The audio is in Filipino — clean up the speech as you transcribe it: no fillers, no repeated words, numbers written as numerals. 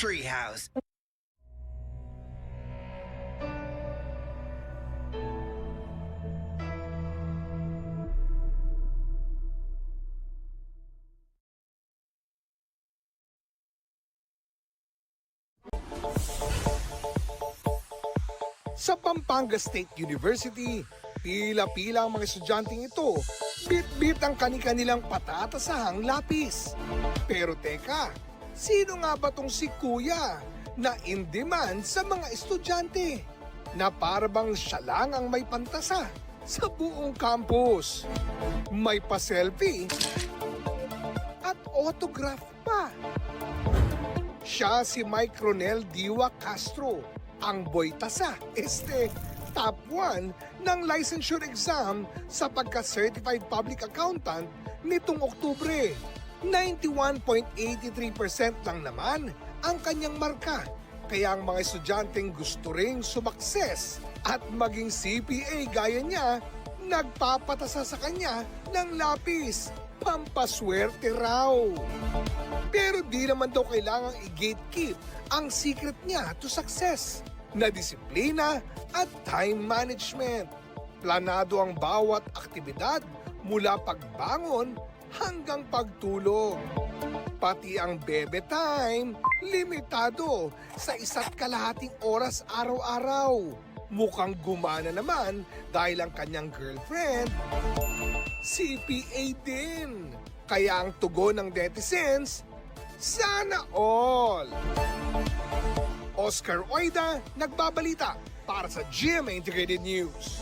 Treehouse. Sa Pampanga State University, pila-pila ang mga estudyanteng ito. Bit-bit ang kani-kanilang patatasahang lapis. Pero teka, sino nga ba tong si Kuya na in demand sa mga estudyante? Na parabang siya lang ang may pantasa sa buong campus. May pa-selfie at autograph pa. Siya si Mike Ronel Diwa Castro, ang boy tasa, top 1 ng licensure exam sa pagka-certified public accountant nitong Oktubre. 91.83% lang naman ang kanyang marka. Kaya ang mga estudyanteng gusto ring sumakses at maging CPA gaya niya, nagpapatasa sa kanya ng lapis. Pampaswerte raw. Pero di naman daw kailangang i-gatekeep ang secret niya to success na disiplina at time management. Planado ang bawat aktibidad mula pagbangon hanggang pagtulog. Pati ang bebe time, limitado sa 1.5 oras araw-araw. Mukhang gumana naman dahil ang kanyang girlfriend, CPA din. Kaya ang tugon ng netizens, sana all! Oscar Oida, nagbabalita para sa GMA Integrated News.